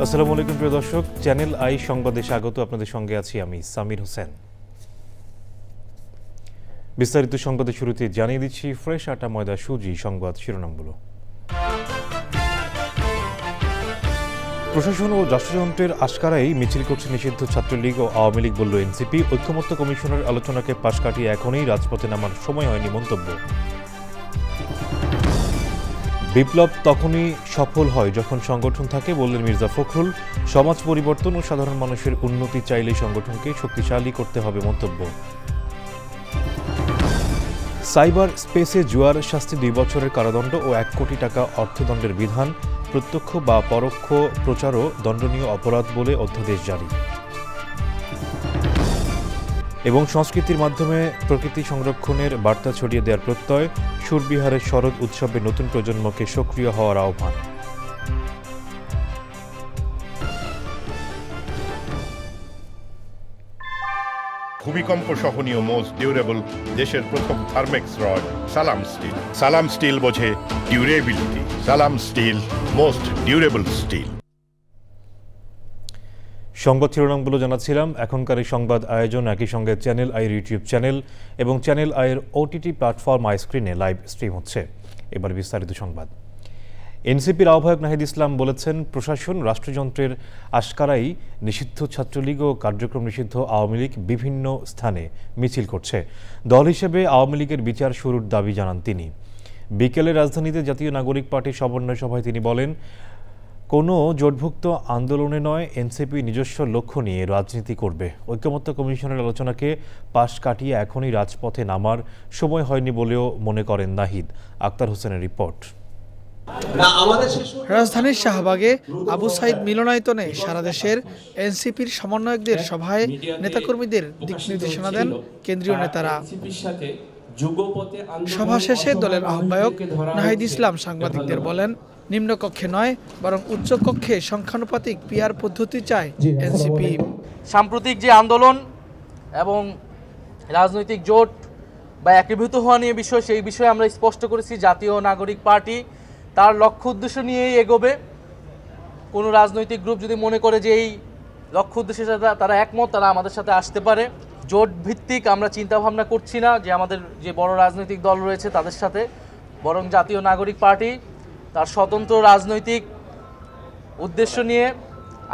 আসসালামু আলাইকুম প্রিয় দর্শক, চ্যানেল আই সংবাদে স্বাগত। আপনাদের সঙ্গে আছি আমি সামির হোসেন। বিস্তারিত সংবাদের শুরুতে জানিয়ে দিচ্ছি ফ্রেশ আটা ময়দা সুজি সংবাদ শিরোনামগুলো। প্রশাসন ও রাষ্ট্রযন্ত্রের আশকারাই মিছিল করছে নিষিদ্ধ ছাত্রলীগ ও আওয়ামী লীগ, বলল এনসিপি। ঐক্যমত্য কমিশনের আলোচনাকে পাশ কাটিয়ে এখনই রাজপথে নামার সময় হয়নি মন্তব্য। বিপ্লব তখনই সফল হয় যখন সংগঠন থাকে, বললেন মির্জা ফখরুল। সমাজ পরিবর্তন ও সাধারণ মানুষের উন্নতি চাইলে সংগঠনকে শক্তিশালী করতে হবে মন্তব্য। সাইবার স্পেসে জুয়ার শাস্তি 2 বছরের কারাদণ্ড ও 1 কোটি টাকা অর্থদণ্ডের বিধান, প্রত্যক্ষ বা পরোক্ষ প্রচারও দণ্ডনীয় অপরাধ বলে অধ্যাদেশ জারি। এবং সংস্কৃতির মাধ্যমে প্রকৃতি সংরক্ষণের বার্তা ছড়িয়ে দেওয়ার প্রত্যয়, সুরবিহারের শরৎ উৎসবে নতুন প্রজন্মকে সক্রিয় হওয়ার আহ্বান। ভূমিকম্প সহনীয় মোস্ট ডিউরেবল দেশের প্রথম থার্মেক্স রড সালাম স্টিল। সালাম স্টিল বোঝে ডিউরেবিলিটি। সালাম স্টিল, মোস্ট ডিউরেবল স্টিল। সংবাদ শিরোনামগুলো জানাচ্ছিলাম। এখনকার এই সংবাদ আয়োজন একই সঙ্গে চ্যানেল আইয়ের ইউটিউব চ্যানেল এবং চ্যানেল আইয়ের ওটিটি প্ল্যাটফর্ম আইস্ক্রিনে লাইভ স্ট্রিম হচ্ছে। এবার বিস্তারিত সংবাদ। এনসিপির আহ্বায়ক নাহিদ ইসলাম বলেছেন, প্রশাসন রাষ্ট্রযন্ত্রের আশকারাই নিষিদ্ধ ছাত্রলীগ ও কার্যক্রম নিষিদ্ধ আওয়ামী লীগ বিভিন্ন স্থানে মিছিল করছে। দল হিসেবে আওয়ামী লীগের বিচার শুরুর দাবি জানান তিনি। বিকেলে রাজধানীতে জাতীয় নাগরিক পার্টির সমন্বয় সভায় তিনি বলেন, কোনো জোটভুক্ত আন্দোলনে নয়, এনসিপি নিজস্ব লক্ষ্য নিয়ে রাজনীতি করবে। ঐক্যমত্য কমিশনের আলোচনাকে পাশ কাটিয়ে এখনই রাজপথে নামার সময় হয়নি বলেও মনে করেন নাহিদ। আক্তার হোসেনের রিপোর্ট। রাজধানীর শাহবাগে আবু সাইদ মিলনায়তনে সারা দেশের এনসিপির সমন্বয়কদের সভায় নেতাকর্মীদের দিক নির্দেশনা দেন কেন্দ্রীয় নেতারা। সভা শেষে দলের আহ্বায়ক নাহিদ ইসলাম সাংবাদিকদের বলেন, নিম্নকক্ষে নয় বরং উচ্চকক্ষে সংখ্যানুপাতিক পিআর পদ্ধতি চায় এনসিপি। সাম্প্রতিক যে আন্দোলন এবং রাজনৈতিক জোট বা একীভূত হওয়া নিয়ে বিষয়, সেই বিষয়ে আমরা স্পষ্ট করেছি জাতীয় নাগরিক পার্টি তার লক্ষ্য উদ্দেশ্য নিয়েই এগোবে। কোনো রাজনৈতিক গ্রুপ যদি মনে করে যে এই লক্ষ্য উদ্দেশ্যে তারা একমত, তারা আমাদের সাথে আসতে পারে। জোট ভিত্তিক আমরা চিন্তা ভাবনা করছি না যে আমাদের যে বড় রাজনৈতিক দল রয়েছে তাদের সাথে, বরং জাতীয় নাগরিক পার্টি তার স্বতন্ত্র রাজনৈতিক উদ্দেশ্য নিয়ে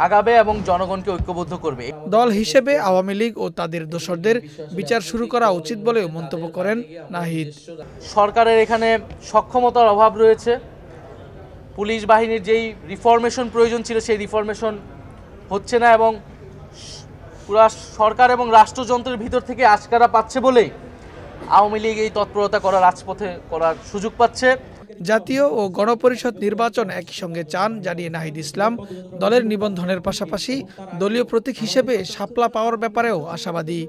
আগাবে এবং জনগণকে ঐক্যবদ্ধ করবে। দল হিসেবে আওয়ামী লীগ ও তাদের দোসরদের বিচার শুরু করা উচিত বলেও মন্তব্য করেন নাহিদ। সরকারের এখানে সক্ষমতার অভাব রয়েছে। পুলিশ বাহিনীর যেই রিফরমেশন প্রয়োজন ছিল সেই রিফরমেশন হচ্ছে না এবং পুরা সরকার এবং রাষ্ট্রযন্ত্রের ভিতর থেকে আশকারা পাচ্ছে বলেই আওয়ামী লীগ এই তৎপরতা করার রাজপথে করার সুযোগ পাচ্ছে। জাতীয় ও গণপরিষদ নির্বাচন একই সঙ্গে চান জানিয়ে নাহিদ ইসলাম দলের নিবন্ধনের পাশাপাশি দলীয় প্রতীক হিসেবে শাপলা পাওয়ার ব্যাপারেও আশাবাদী।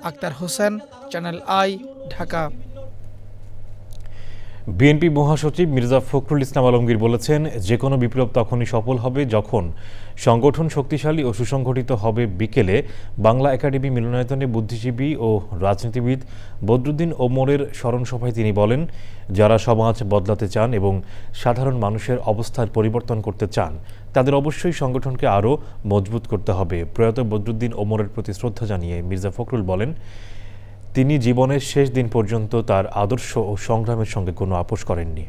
আক্তার হোসেন, চ্যানেল আই, ঢাকা। বিএনপি মহাসচিব মির্জা ফখরুল ইসলাম আলমগীর বলেছেন, যে কোনো বিপ্লব তখনই সফল হবে যখন সংগঠন শক্তিশালী ও সুসংগঠিত হবে। বিকেলে বাংলা একাডেমি মিলনায়তনে বুদ্ধিজীবী ও রাজনীতিবিদ বদরুদ্দীন ওমরের স্মরণ সভায় তিনি বলেন, যারা সমাজ বদলাতে চান এবং সাধারণ মানুষের অবস্থার পরিবর্তন করতে চান তাদের অবশ্যই সংগঠনকে আরও মজবুত করতে হবে। প্রয়াত বদরুদ্দীন ওমরের প্রতি শ্রদ্ধা জানিয়ে মির্জা ফখরুল বলেন, তিনি জীবনের শেষ দিন পর্যন্ত তার আদর্শ ও সংগ্রামের সঙ্গে কোনো আপোষ করেননি।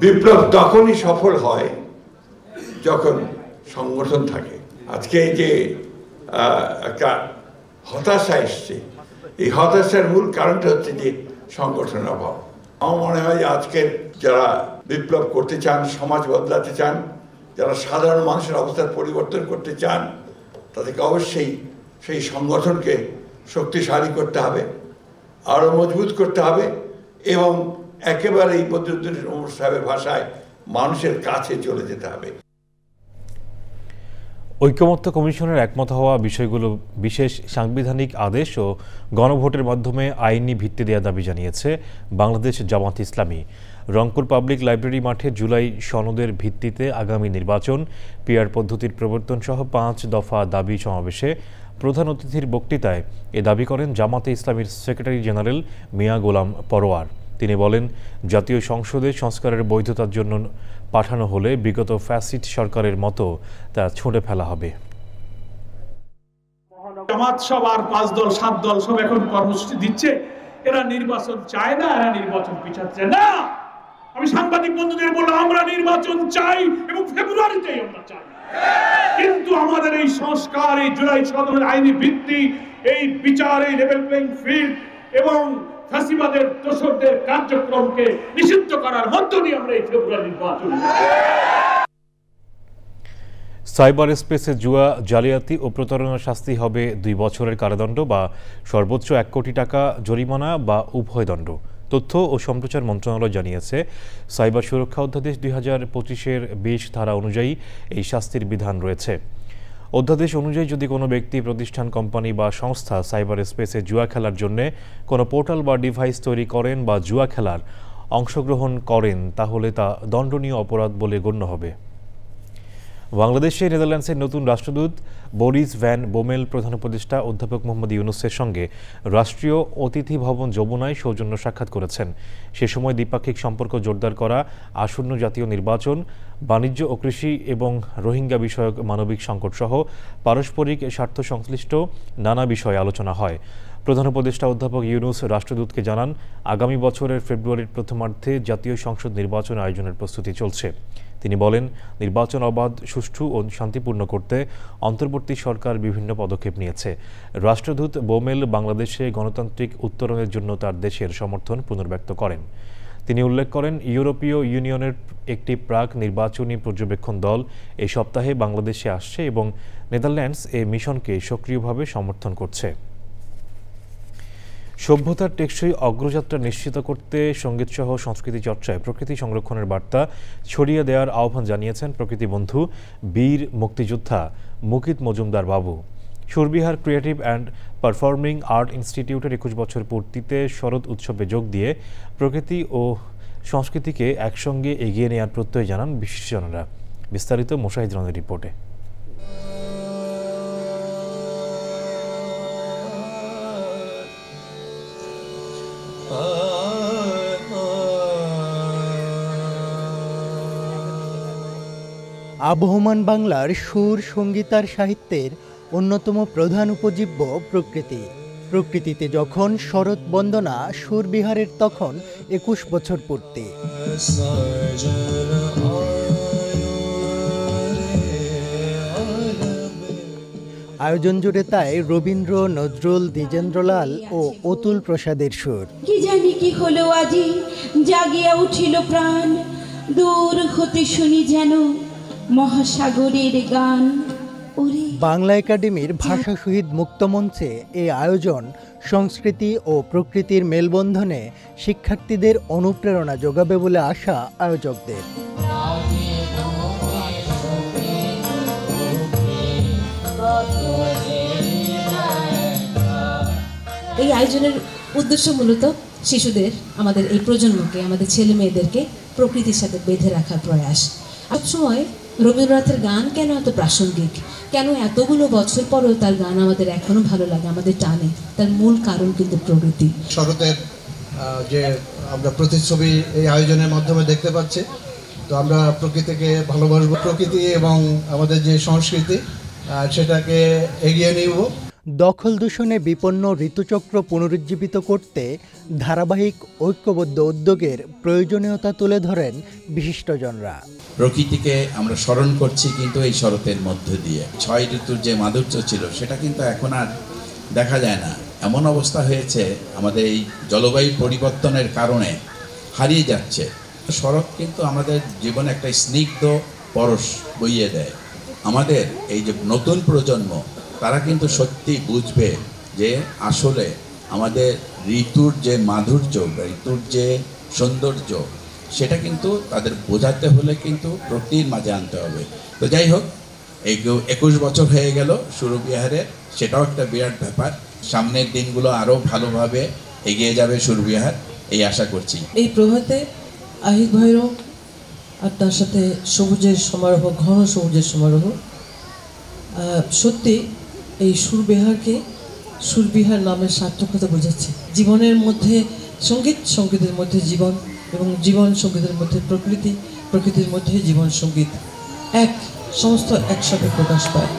বিপ্লব তখনই সফল হয় যখন সংগঠন থাকে। আজকে এই যে একটা হতাশা এসছে, এই হতাশার মূল কারণটা হচ্ছে যে সংগঠনের অভাব। আমার মনে হয় আজকের যারা বিপ্লব করতে চান, সমাজ বদলাতে চান, যারা সাধারণ মানুষের অবস্থার পরিবর্তন করতে চান, তাদেরকে অবশ্যই সেই সংগঠনকে শক্তিশালী করতে হবে, আরও মজবুত করতে হবে এবং একেবারেই বদরুদ্দীন ওমর সাহেবের ভাষায় মানুষের কাছে চলে যেতে হবে। ঐক্যমত্য কমিশনের একমত হওয়া বিষয়গুলো বিশেষ সাংবিধানিক আদেশ ও গণভোটের মাধ্যমে আইনি ভিত্তি দেওয়ার দাবি জানিয়েছে বাংলাদেশ জামাত ইসলামী। রংপুর পাবলিক লাইব্রেরি মাঠে জুলাই সনদের ভিত্তিতে আগামী নির্বাচন, পিআর পদ্ধতির প্রবর্তন সহ 5 দফা দাবি সমাবেশে প্রধান অতিথির বক্তৃতায় এ দাবি করেন জামাতে ইসলামীর সেক্রেটারি জেনারেল মিয়া গোলাম পরোয়ার। তিনি বলেন, জাতীয় সংসদে সংস্কারের বৈধতার জন্য পাঠানো হলে বিগত ফ্যাসিস্ট সরকারের মতো তা ছুঁড়ে ফেলা হবে। জামাত সব আর 5 দল 7 দল সব এখন কর্মসূচি দিচ্ছে, এরা নির্বাচন চায় না, এরা নির্বাচন পিছাচ্ছে না। আমি সাংবাদিক বন্ধুদের বললাম, আমরা নির্বাচন চাই এবং ফেব্রুয়ারিতেই আমরা চাই, কিন্তু আমাদের এই সংস্কার, এই জুলাই 17 আইনি ভিত্তি, এই বিচার, এই লেভেল প্লেইং ফিল্ড এবং ফ্যাসিবাদের দোসরদের কার্যক্রমকে নিষিদ্ধ করার মধ্য দিয়ে আমরা এই ফেব্রুয়ারি নির্বাচন। সাইবার স্পেসে জুয়া, জালিয়াতি ও প্রতারণার শাস্তি হবে 2 বছরের কারাদণ্ড বা সর্বোচ্চ 1 কোটি টাকা জরিমানা বা উভয় দণ্ড। তথ্য ও সম্প্রচার মন্ত্রণালয় জানিয়েছে, সাইবার সুরক্ষা অধ্যাদেশ 2025-এর 20 ধারা অনুযায়ী এই শাস্তির বিধান রয়েছে। অধ্যাদেশ অনুযায়ী যদি কোনো ব্যক্তি, প্রতিষ্ঠান, কোম্পানি বা সংস্থা সাইবার স্পেসে জুয়া খেলার জন্য কোনো পোর্টাল বা ডিভাইস তৈরি করেন বা জুয়া খেলার অংশগ্রহণ করেন, তাহলে তা দণ্ডনীয় অপরাধ বলে গণ্য হবে। বাংলাদেশে নেদারল্যান্ডসের নতুন রাষ্ট্রদূত বরিস ভ্যান বোমেল প্রধান উপদেষ্টা অধ্যাপক মোহাম্মদ ইউনূসের সঙ্গে রাষ্ট্রীয় অতিথি ভবন যমুনায় সৌজন্য সাক্ষাৎ করেছেন। সে সময় দ্বিপাক্ষিক সম্পর্ক জোরদার করা, আসন্ন জাতীয় নির্বাচন, বাণিজ্য ও কৃষি এবং রোহিঙ্গা বিষয়ক মানবিক সংকটসহ পারস্পরিক স্বার্থ সংশ্লিষ্ট নানা বিষয়ে আলোচনা হয়। প্রধান উপদেষ্টা অধ্যাপক ইউনূস রাষ্ট্রদূতকে জানান, আগামী বছরের ফেব্রুয়ারির প্রথমার্ধে জাতীয় সংসদ নির্বাচন আয়োজনের প্রস্তুতি চলছে। তিনি বলেন, নির্বাচন অবাধ, সুষ্ঠু ও শান্তিপূর্ণ করতে অন্তর্বর্তী সরকার বিভিন্ন পদক্ষেপ নিয়েছে। রাষ্ট্রদূত বোমেল বাংলাদেশে গণতান্ত্রিক উত্তরণের জন্য তার দেশের সমর্থন পুনর্ব্যক্ত করেন। তিনি উল্লেখ করেন, ইউরোপীয় ইউনিয়নের একটি প্রাক নির্বাচনী পর্যবেক্ষণ দল এই সপ্তাহে বাংলাদেশে আসছে এবং নেদারল্যান্ডস এই মিশনকে সক্রিয়ভাবে সমর্থন করছে। সভ্যতার টেকসই অগ্রযাত্রা নিশ্চিত করতে সঙ্গীতসহ সংস্কৃতি চর্চায় প্রকৃতি সংরক্ষণের বার্তা ছড়িয়ে দেওয়ার আহ্বান জানিয়েছেন প্রকৃতি বন্ধু বীর মুক্তিযোদ্ধা মুকিত মজুমদার বাবু। সুরবিহার ক্রিয়েটিভ অ্যান্ড পারফর্মিং আর্ট ইনস্টিটিউটের 21 বছর পূর্তিতে শরৎ উৎসবে যোগ দিয়ে প্রকৃতি ও সংস্কৃতিকে একসঙ্গে এগিয়ে নেওয়ার প্রত্যয় জানান বিশিষ্টজনেরা। বিস্তারিত মোশাহিদ রনের রিপোর্টে। আবহমান বাংলার সুর, সঙ্গীত আর সাহিত্যের অন্যতম প্রধান উপজীব্য প্রকৃতি। প্রকৃতিতে যখন শরৎ বন্দনা, সুরবিহারের তখন 21 বছর পূর্তি। আয়োজন জুড়ে তাই রবীন্দ্র, নজরুল, দ্বিজেন্দ্রলাল ও অতুল প্রসাদের সুর। কি জানি কি হলো আজি, জাগিয়া উঠিল প্রাণ, দূর হতে শুনি যেন মহাসাগরের গান। বাংলা একাডেমির ভাষা শহীদ মুক্তমঞ্চে এই আয়োজন সংস্কৃতি ও প্রকৃতির মেলবন্ধনে শিক্ষার্থীদের অনুপ্রেরণা যোগাবে বলে আশা আয়োজকদের। এই আয়োজনের উদ্দেশ্য মূলত শিশুদের, আমাদের এই প্রজন্মকে, আমাদের ছেলে মেয়েদেরকে প্রকৃতির সাথে বেঁধে রাখার প্রয়াস। সবসময় রবীন্দ্রনাথের গান কেন এত প্রাসঙ্গিক, কেন এতগুলো বছর পরেও তার গান আমাদের এখনো ভালো লাগে, আমাদের টানে, তার মূল কারণ কিন্তু প্রকৃতি। শরতের যে আমরা প্রতিচ্ছবি এই আয়োজনের মাধ্যমে দেখতে পাচ্ছি, তো আমরা প্রকৃতিকে ভালোবাসবো, প্রকৃতি এবং আমাদের যে সংস্কৃতি সেটাকে এগিয়ে নিব। দখল দূষণে বিপন্ন ঋতুচক্র পুনরুজ্জীবিত করতে ধারাবাহিক ঐক্যবদ্ধ উদ্যোগের প্রয়োজনীয়তা তুলে ধরেন বিশিষ্টজনরা। প্রকৃতিকে আমরা স্মরণ করছি, কিন্তু এই শরতের মধ্য দিয়ে 6 ঋতুর যে মাধুর্য ছিল সেটা কিন্তু এখন আর দেখা যায় না। এমন অবস্থা হয়েছে, আমাদের এই জলবায়ু পরিবর্তনের কারণে হারিয়ে যাচ্ছে। শরৎ কিন্তু আমাদের জীবনে একটা স্নিগ্ধ পরশ বইয়ে দেয়। আমাদের এই যে নতুন প্রজন্ম, তারা কিন্তু সত্যি বুঝবে যে আসলে আমাদের ঋতুর যে মাধুর্য, ঋতুর যে সৌন্দর্য, সেটা কিন্তু তাদের বোঝাতে হলে কিন্তু প্রকৃতির মাঝে আনতে হবে। তো যাই হোক, এই 21 বছর হয়ে গেল সুরবিহারের, সেটাও একটা বিরাট ব্যাপার। সামনের দিনগুলো আরও ভালোভাবে এগিয়ে যাবে সুরবিহার, এই আশা করছি। এই প্রভাতে আহিত ভৈরব আর তার সাথে সবুজের সমারোহ, ঘন সবুজের সমারোহ, সত্যি এই সুরবিহারকে সুরবিহার নামের সার্থকতা বোঝাচ্ছে। জীবনের মধ্যে সঙ্গীত, সঙ্গীতের মধ্যে জীবন এবং জীবন সঙ্গীতের মধ্যে প্রকৃতি, প্রকৃতির মধ্যে জীবন সঙ্গীত এক সমস্ত একসাথে প্রকাশ পায়।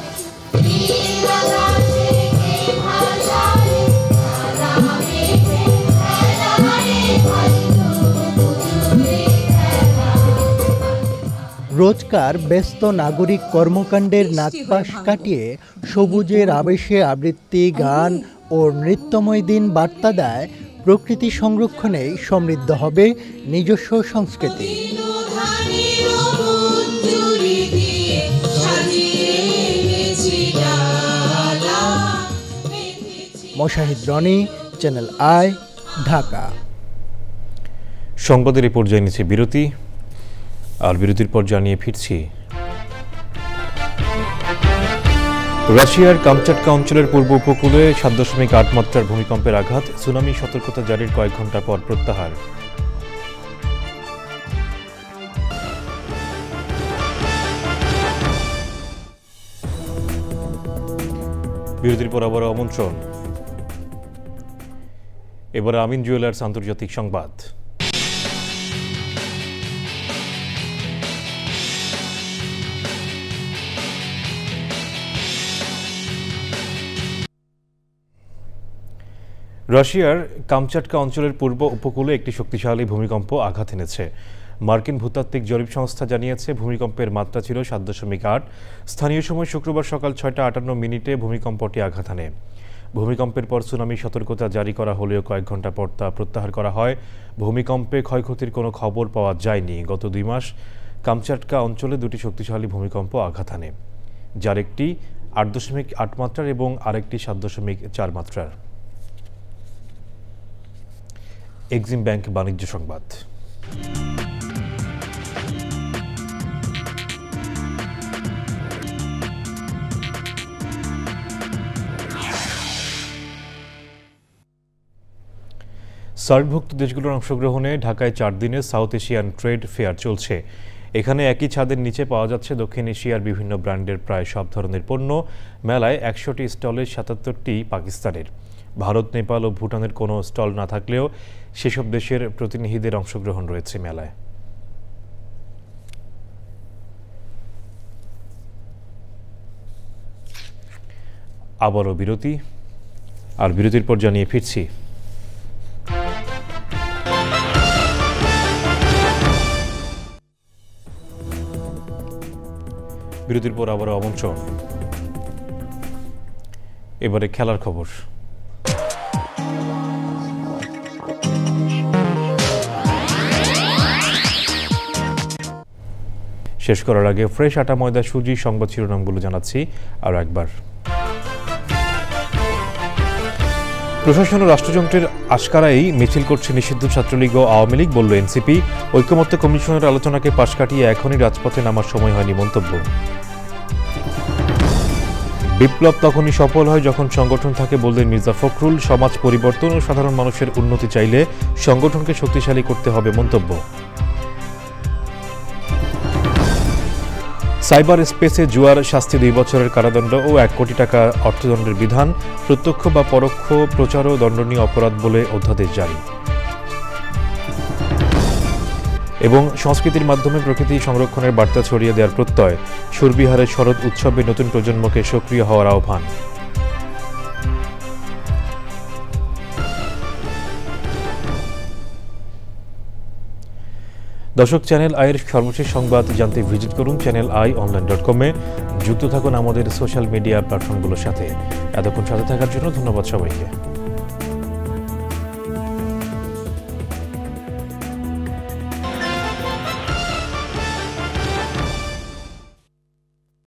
রোজকার ব্যস্ত নাগরিক কর্মকাণ্ডের নাগপাশ কাটিয়ে সবুজের আবেশে আবৃত্তি, গান ও নৃত্যময় দিন বার্তা দেয় প্রকৃতি সংরক্ষণে সমৃদ্ধ হবে নিজস্ব সংস্কৃতি। মোশাহিদ রনি, চ্যানেল আই, ঢাকা। সংবাদের এই পর্যায়ে নিচ্ছে বিরতি, আর বিরতির পর জানিয়ে ফিরছি। রাশিয়ার কামচাটকা অঞ্চলের পূর্ব উপকূলে 7.8 মাত্রার ভূমিকম্পের আঘাত, সুনামি সতর্কতা জারির কয়েক ঘন্টা পর প্রত্যাহার। বিরতির পর আবার আমন্ত্রণ। এবার আমিন জুয়েলার্স আন্তর্জাতিক সংবাদ। রাশিয়ার কামচাটকা অঞ্চলের পূর্ব উপকূলে একটি শক্তিশালী ভূমিকম্প আঘাত এনেছে। মার্কিন ভূতাত্ত্বিক জরিপ সংস্থা জানিয়েছে ভূমিকম্পের মাত্রা ছিল 7.8। স্থানীয় সময় শুক্রবার সকাল 6:58 ভূমিকম্পটি আঘাত হানে। ভূমিকম্পের পর সুনামি সতর্কতা জারি করা হলেও কয়েক ঘন্টা পর তা প্রত্যাহার করা হয়। ভূমিকম্পে ক্ষয়ক্ষতির কোনো খবর পাওয়া যায়নি। গত 2 মাস কামচাটকা অঞ্চলে 2টি শক্তিশালী ভূমিকম্প আঘাত হানে, যার একটি 8.8 মাত্রার এবং আরেকটি 7.4 মাত্রার। এক্সিম ব্যাংক বাণিজ্য সংবাদ। সার্কভুক্ত দেশগুলোর অংশগ্রহণে ঢাকায় 4 দিনের সাউথ এশিয়ান ট্রেড ফেয়ার চলছে। এখানে একই ছাদের নিচে পাওয়া যাচ্ছে দক্ষিণ এশিয়ার বিভিন্ন ব্র্যান্ডের প্রায় সব ধরনের পণ্য। মেলায় 100টি স্টলের 77টি পাকিস্তানের। ভারত, নেপাল ও ভুটানের কোনো স্টল না থাকলেও সেসব দেশের প্রতিনিধিদের অংশগ্রহণ রয়েছে মেলায়। আবারও বিরতি, আর বিরতির পর জানিয়ে ফিরছি। বিরতির পর আবারও আমন্ত্রণ। এবারে খেলার খবর। শেষ করার আগে ফ্রেশ আটা, ময়দা, সুজি সংবাদ শিরোনামগুলো জানাচ্ছি আরও একবার। প্রশাসন ও রাষ্ট্রযন্ত্রের আশকারাই মিছিল করছে নিষিদ্ধ ছাত্রলীগ ও আওয়ামী লীগ, বলল এনসিপি। ঐক্যমত্য কমিশনের আলোচনাকে পাশ কাটিয়ে এখনই রাজপথে নামার সময় হয়নি মন্তব্য। বিপ্লব তখনই সফল হয় যখন সংগঠন থাকে, বললেন মির্জা ফখরুল। সমাজ পরিবর্তন ও সাধারণ মানুষের উন্নতি চাইলে সংগঠনকে শক্তিশালী করতে হবে মন্তব্য। সাইবার স্পেসে জুয়ার শাস্তি 2 বছরের কারাদণ্ড ও 1 কোটি টাকা অর্থদণ্ডের বিধান। প্রত্যক্ষ বা পরোক্ষ প্রচারও দণ্ডনীয় অপরাধ বলে অধ্যাদেশ জারি। এবং সংস্কৃতির মাধ্যমে প্রকৃতি সংরক্ষণের বার্তা ছড়িয়ে দেওয়ার প্রত্যয়। সুরবিহারের শরৎ উৎসবে নতুন প্রজন্মকে সক্রিয় হওয়ার আহ্বান। দর্শক, চ্যানেল আইয়ের সর্বশেষ সংবাদ জানতে ভিজিট করুন channelionline.com-এ। যুক্ত থাকুন আমাদের সোশ্যাল মিডিয়া প্ল্যাটফর্মগুলোর সাথে। এতক্ষণ সাথে থাকার জন্য ধন্যবাদ সবাইকে।